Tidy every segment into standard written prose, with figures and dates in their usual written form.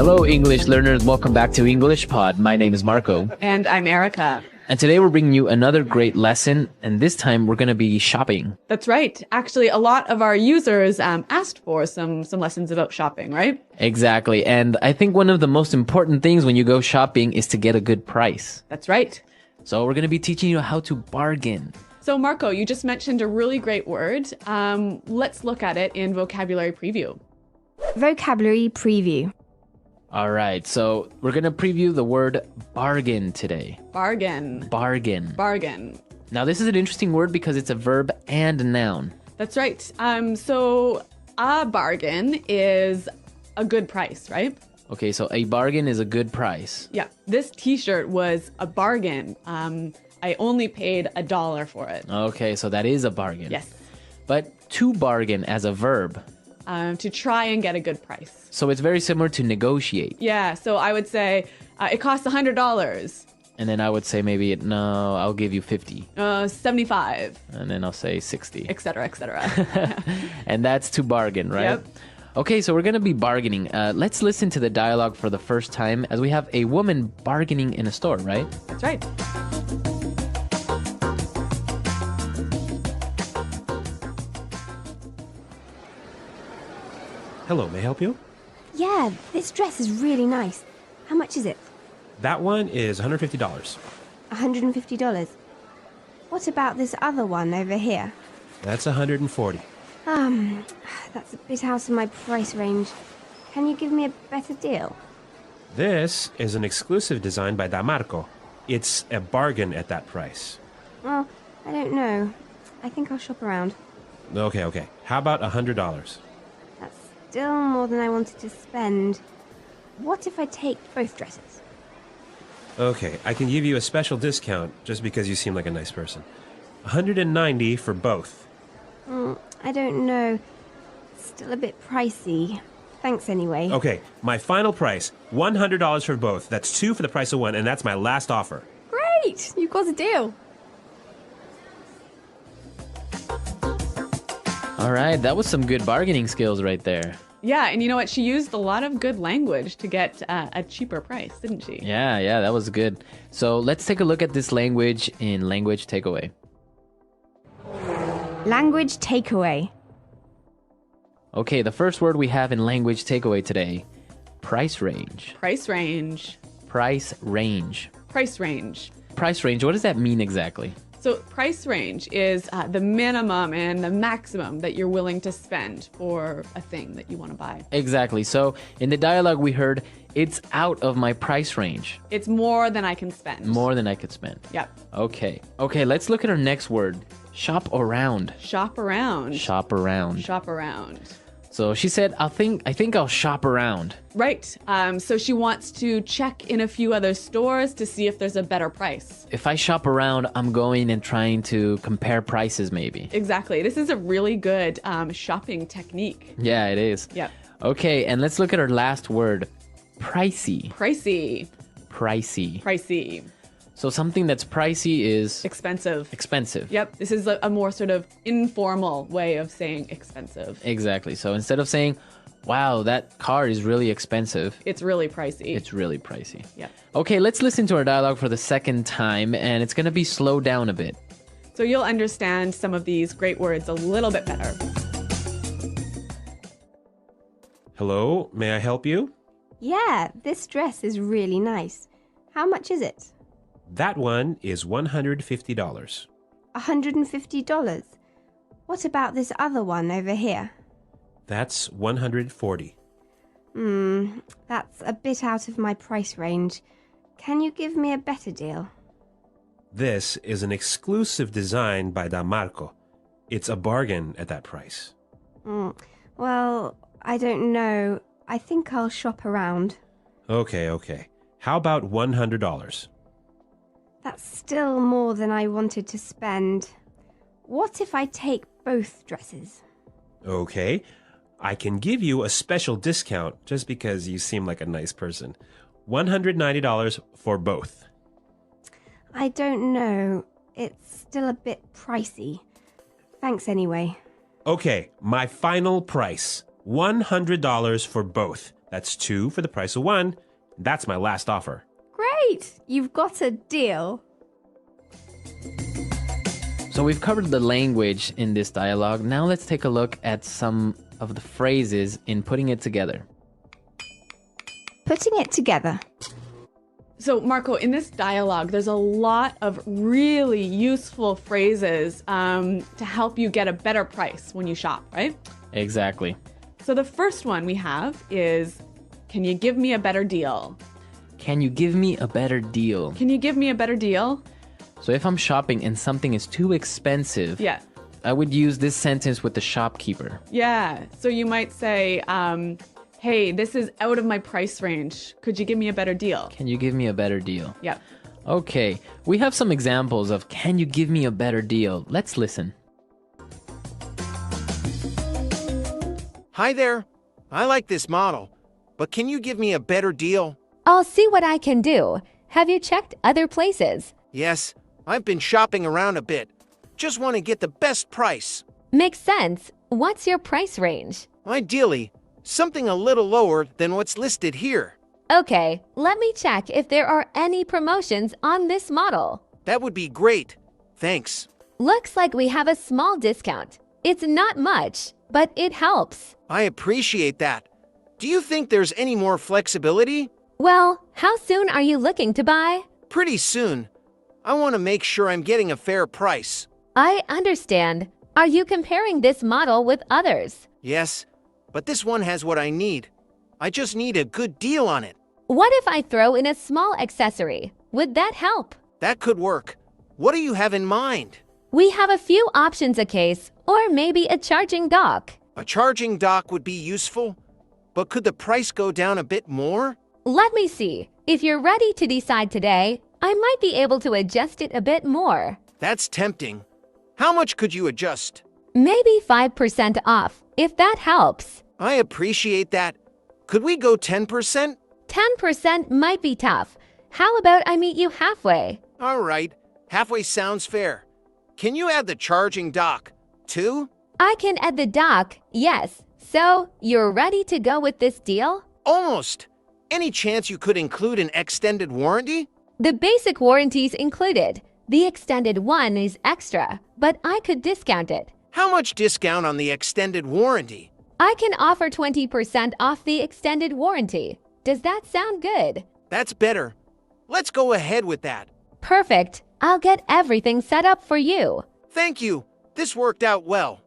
Hello, English learners. Welcome back to English Pod. My name is Marco. And I'm Erica. And today we're bringing you another great lesson. And this time we're going to be shopping. That's right. Actually, a lot of our users asked for some lessons about shopping, right? Exactly. And I think one of the most important things when you go shopping is to get a good price. That's right. So we're going to be teaching you how to bargain. So Marco, you just mentioned a really great word. Let's look at it in vocabulary preview. Vocabulary preview. All right. So we're going to preview the word bargain today. Bargain. Bargain. Bargain. Now, this is an interesting word because it's a verb and a noun. That's right. So a bargain is a good price, right? Okay, so a bargain is a good price. Yeah. This t-shirt was a bargain. I only paid $1 for it. Okay, so that is a bargain. Yes. But to bargain as a verb. To try and get a good price. So it's very similar to negotiate. Yeah, so I would say it costs $100. And then I would say maybe, no, I'll give you 50. 75. And then I'll say 60. Et cetera, et cetera. And that's to bargain, right? Yep. Okay, so we're going to be bargaining. Let's listen to the dialogue for the first time as we have a woman bargaining in a store, right? That's right. Hello, may I help you? Yeah, this dress is really nice. How much is it? That one is $150. $150. What about this other one over here? That's $140. That's a bit out of my price range. Can you give me a better deal? This is an exclusive design by Damarco. It's a bargain at that price. Well, I don't know. I think I'll shop around. Okay. How about $100? That's still more than I wanted to spend. What if I take both dresses? Okay, I can give you a special discount just because you seem like a nice person. $190 for both. I don't know. Still a bit pricey. Thanks anyway. Okay, my final price, $100 for both. That's two for the price of one, and that's my last offer. Great! You've got a deal. All right, that was some good bargaining skills right there. Yeah, and you know what? She used a lot of good language to get a cheaper price, didn't she? Yeah, that was good. So let's take a look at this language in Language Takeaway. Language takeaway. Okay, the first word we have in Language Takeaway today, price range. Price range. Price range. Price range. Price range, what does that mean exactly? So price range is the minimum and the maximum that you're willing to spend for a thing that you want to buy. Exactly. So in the dialogue we heard, it's out of my price range. It's more than I can spend. More than I could spend. Yep. Okay, let's look at our next word. Shop around. Shop around. Shop around. Shop around. So she said, I think I'll shop around. Right. So she wants to check in a few other stores to see if there's a better price. If I shop around, I'm going and trying to compare prices maybe. Exactly. This is a really good shopping technique. Yeah, it is. Yep. Okay, and let's look at our last word. Pricey. Pricey. Pricey. Pricey. So something that's pricey is Expensive. expensive. Yep. This is a more sort of informal way of saying expensive. Exactly. So instead of saying, wow, that car is really expensive, It's really pricey. it's really pricey. Yep. Okay, let's listen to our dialogue for the second time, and it's going to be slowed down a bit. So you'll understand some of these great words a little bit better. Hello, may I help you? Yeah, this dress is really nice. How much is it? That one is $150. $150. What about this other one over here? That's $140. That's a bit out of my price range. Can you give me a better deal? This is an exclusive design by Damarco. It's a bargain at that price. Well, I don't know. I think I'll shop around. Okay. How about $100? That's still more than I wanted to spend. What if I take both dresses? Okay, I can give you a special discount just because you seem like a nice person. $190 for both. I don't know. It's still a bit pricey. Thanks anyway. Okay, my final price. $100 for both. That's 2 for the price of 1. That's my last offer. Great! You've got a deal. So we've covered the language in this dialogue. Now let's take a look at some of the phrases in putting it together. Putting it together. So, Marco, in this dialogue, there's a lot of really useful phrases to help you get a better price when you shop, right? Exactly. So the first one we have is, can you give me a better deal? Can you give me a better deal? Can you give me a better deal? So if I'm shopping and something is too expensive, Yeah. I would use this sentence with the shopkeeper. Yeah. So you might say, hey, this is out of my price range. Could you give me a better deal? Can you give me a better deal? Yeah. Okay, we have some examples of can you give me a better deal? Let's listen. Hi there. I like this model, but can you give me a better deal? I'll see what I can do. Have you checked other places? Yes, I've been shopping around a bit. Just want to get the best price. Makes sense. What's your price range? Ideally, something a little lower than what's listed here. Okay, let me check if there are any promotions on this model. That would be great. Thanks. Looks like we have a small discount. It's not much, but it helps. I appreciate that. Do you think there's any more flexibility? Well, how soon are you looking to buy? Pretty soon. I want to make sure I'm getting a fair price. I understand. Are you comparing this model with others? Yes, but this one has what I need. I just need a good deal on it. What if I throw in a small accessory? Would that help? That could work. What do you have in mind? We have a few options: a case, or maybe a charging dock. A charging dock would be useful, but could the price go down a bit more? Let me see. If you're ready to decide today, I might be able to adjust it a bit more. That's tempting. How much could you adjust? Maybe 5% off, if that helps. I appreciate that. Could we go 10%? 10% might be tough. How about I meet you halfway? All right, halfway sounds fair. Can you add the charging dock, too? I can add the dock, yes. So, you're ready to go with this deal? Almost. Any chance you could include an extended warranty? The basic warranty's included. The extended one is extra, but I could discount it. How much discount on the extended warranty? I can offer 20% off the extended warranty. Does that sound good? That's better. Let's go ahead with that. Perfect. I'll get everything set up for you. Thank you. This worked out well.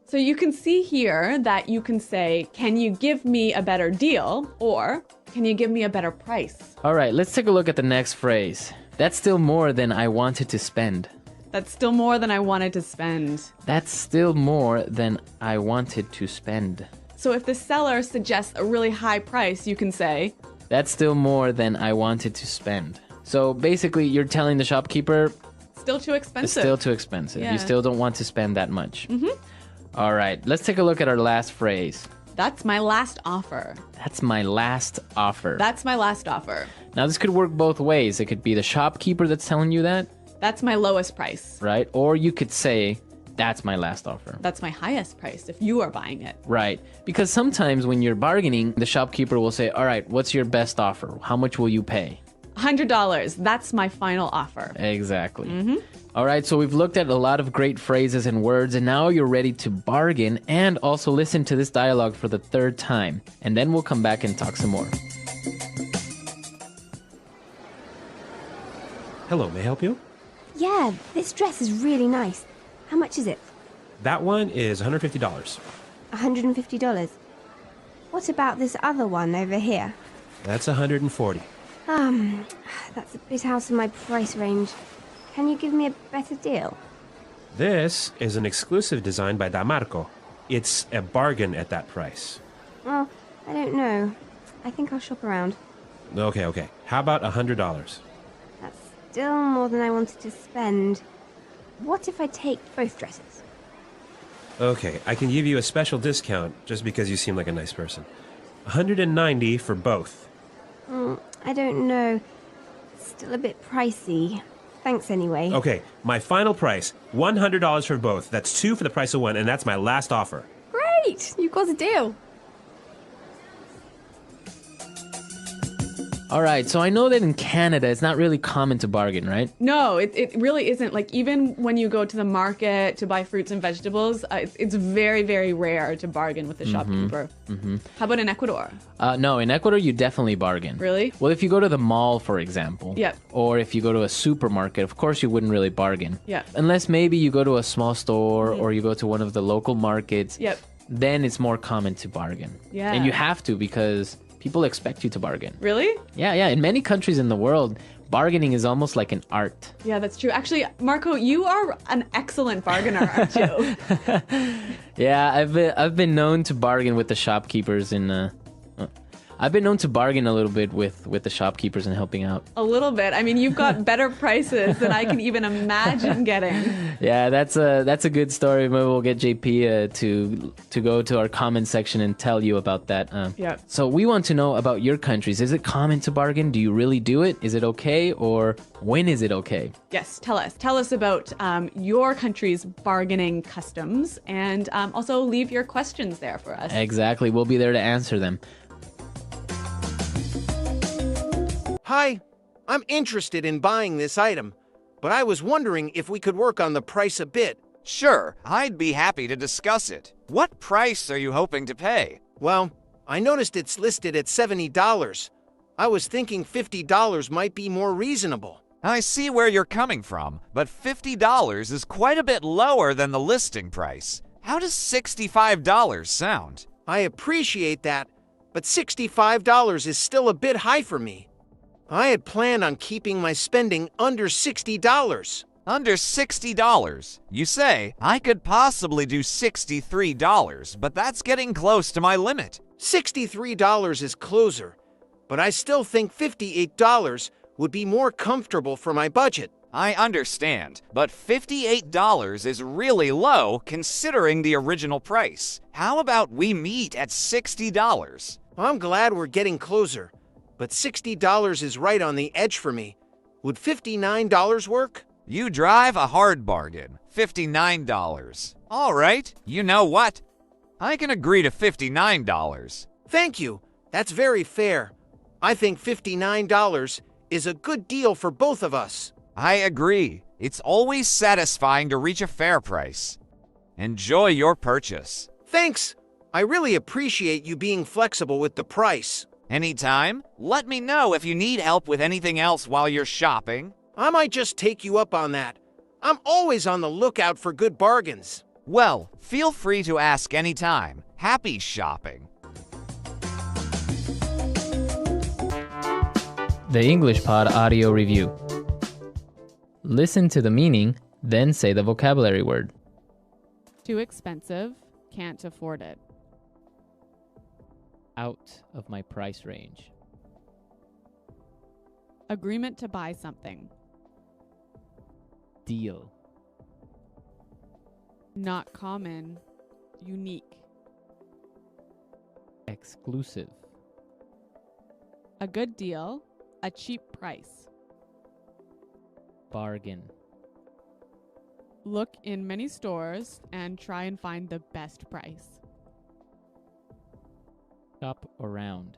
So you can see here that you can say, can you give me a better deal? Or can you give me a better price? All right, let's take a look at the next phrase. That's still more than I wanted to spend. That's still more than I wanted to spend. That's still more than I wanted to spend. So if the seller suggests a really high price, you can say, That's still more than I wanted to spend. So basically, you're telling the shopkeeper still too it's expensive. still too expensive. Yeah. You still don't want to spend that much. All right, let's take a look at our last phrase. That's my last offer. That's my last offer. That's my last offer. Now, this could work both ways. It could be the shopkeeper that's telling you that, That's my lowest price. right? Or you could say, that's my last offer. That's my highest price if you are buying it. Right. Because sometimes when you're bargaining, the shopkeeper will say, all right, what's your best offer? How much will you pay? $100. That's my final offer. Exactly. All right, so we've looked at a lot of great phrases and words, and now you're ready to bargain and also listen to this dialogue for the third time. And then we'll come back and talk some more. Hello, may I help you? Yeah, this dress is really nice. How much is it? That one is $150. $150. What about this other one over here? That's $140. That's a bit out of my price range. Can you give me a better deal? This is an exclusive design by Damarco. It's a bargain at that price. Well, I don't know. I think I'll shop around. Okay. How about $100? That's still more than I wanted to spend. What if I take both dresses? Okay, I can give you a special discount just because you seem like a nice person. $190 for both. I don't know. It's still a bit pricey. Thanks anyway. Okay, my final price, $100 for both. That's 2 for the price of 1, and that's my last offer. Great! Great! You've got a deal. All right, so I know that in Canada, it's not really common to bargain, right? No, it really isn't. Like, even when you go to the market to buy fruits and vegetables, it's very, very rare to bargain with the shopkeeper. How about in Ecuador? No, in Ecuador, you definitely bargain. Really? Well, if you go to the mall, for example, Yep. or if you go to a supermarket, of course you wouldn't really bargain. Yep. Unless maybe you go to a small store or you go to one of the local markets. Yep. Then it's more common to bargain. Yeah. And you have to because people expect you to bargain. Really? Yeah. In many countries in the world, bargaining is almost like an art. Yeah, that's true. Actually, Marco, you are an excellent bargainer, aren't you? Yeah, I've been known to bargain with the shopkeepers I've been known to bargain a little bit with the shopkeepers and helping out. A little bit. I mean, you've got better prices than I can even imagine getting. Yeah, that's a good story. Maybe we'll get JP to go to our comment section and tell you about that. Yeah. So we want to know about your countries. Is it common to bargain? Do you really do it? Is it okay? Or when is it okay? Yes, tell us. Tell us about your country's bargaining customs, and also leave your questions there for us. Exactly. We'll be there to answer them. Hi, I'm interested in buying this item, but I was wondering if we could work on the price a bit. Sure, I'd be happy to discuss it. What price are you hoping to pay? Well, I noticed it's listed at $70. I was thinking $50 might be more reasonable. I see where you're coming from, but $50 is quite a bit lower than the listing price. How does $65 sound? I appreciate that, but $65 is still a bit high for me. I had planned on keeping my spending under $60. Under $60? You say, I could possibly do $63, but that's getting close to my limit. $63 is closer, but I still think $58 would be more comfortable for my budget. I understand, but $58 is really low considering the original price. How about we meet at $60? I'm glad we're getting closer, but $60 is right on the edge for me. Would $59 work? You drive a hard bargain. $59. All right, you know what? I can agree to $59. Thank you. That's very fair. I think $59 is a good deal for both of us. I agree. It's always satisfying to reach a fair price. Enjoy your purchase. Thanks. I really appreciate you being flexible with the price. Anytime, let me know if you need help with anything else while you're shopping. I might just take you up on that. I'm always on the lookout for good bargains. Well, feel free to ask anytime. Happy shopping. The English Pod Audio Review. Listen to the meaning, then say the vocabulary word. Too expensive, can't afford it. Out of my price range. Agreement to buy something. Deal. Not common, unique. Exclusive. A good deal, a cheap price. Bargain. Look in many stores and try and find the best price. Shop around.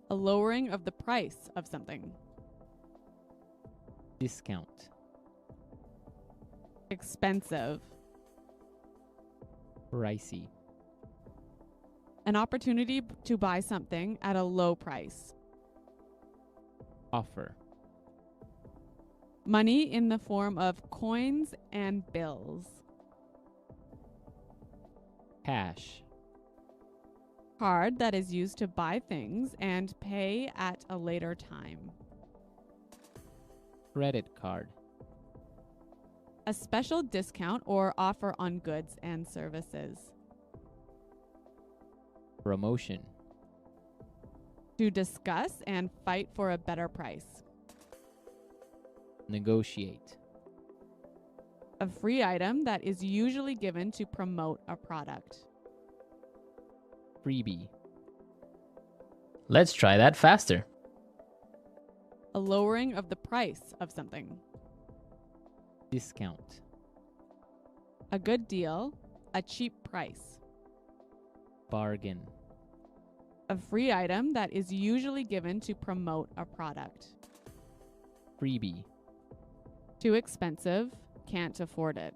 A lowering of the price of something. Discount. Expensive. Pricey. An opportunity to buy something at a low price. Offer. Money in the form of coins and bills. Cash. Card that is used to buy things and pay at a later time. Credit card. A special discount or offer on goods and services. Promotion. To discuss and fight for a better price. Negotiate. A free item that is usually given to promote a product. Freebie. Let's try that faster. A lowering of the price of something. Discount. A good deal, a cheap price. Bargain. A free item that is usually given to promote a product. Freebie. Too expensive, can't afford it.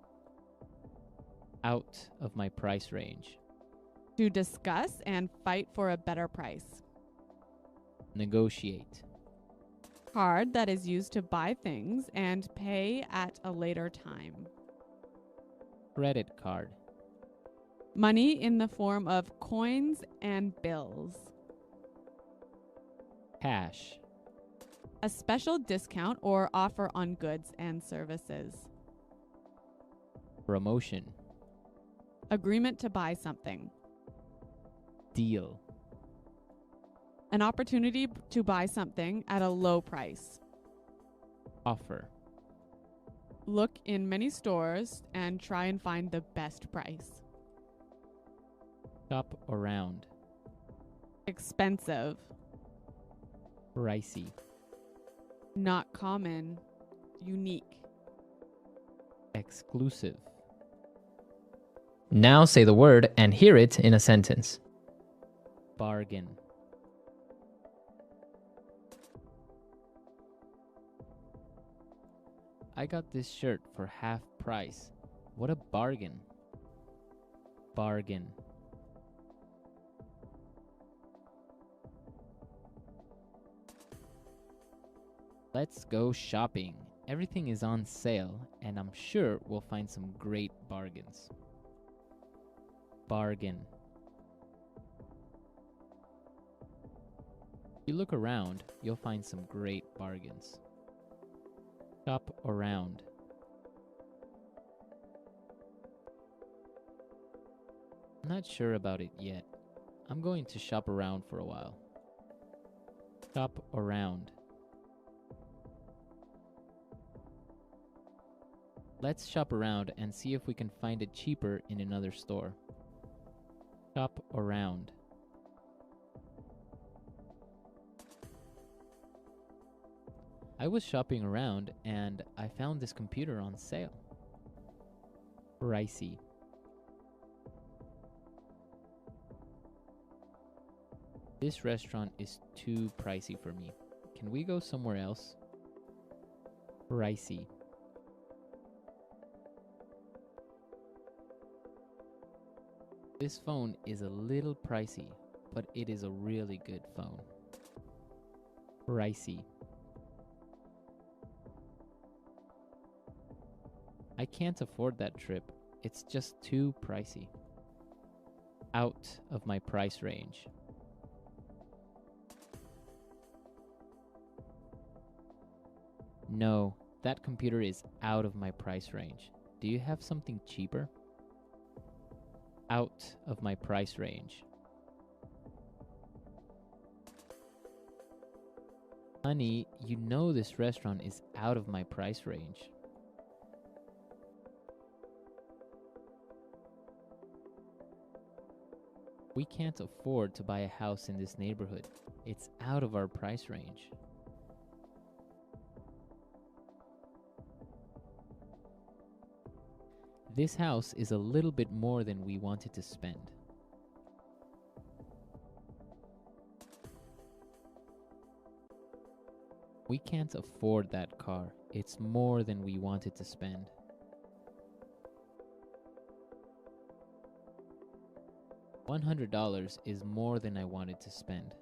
Out of my price range. To discuss and fight for a better price. Negotiate. Card that is used to buy things and pay at a later time. Credit card. Money in the form of coins and bills. Cash. A special discount or offer on goods and services. Promotion. Agreement to buy something. Deal. An opportunity to buy something at a low price. Offer. Look in many stores and try and find the best price. Shop around. Expensive. Pricey. Not common. Unique. Exclusive. Now say the word and hear it in a sentence. Bargain. I got this shirt for half price. What a bargain. Bargain. Let's go shopping. Everything is on sale, and I'm sure we'll find some great bargains. Bargain. If you look around, you'll find some great bargains. Shop around. I'm not sure about it yet. I'm going to shop around for a while. Shop around. Let's shop around and see if we can find it cheaper in another store. Shop around. I was shopping around and I found this computer on sale. Pricey. This restaurant is too pricey for me. Can we go somewhere else? Pricey. This phone is a little pricey, but it is a really good phone. Pricey. I can't afford that trip. It's just too pricey. Out of my price range. No, that computer is out of my price range. Do you have something cheaper? Out of my price range. Honey, you know this restaurant is out of my price range. We can't afford to buy a house in this neighborhood. It's out of our price range. This house is a little bit more than we wanted to spend. We can't afford that car. It's more than we wanted to spend. $100 is more than I wanted to spend.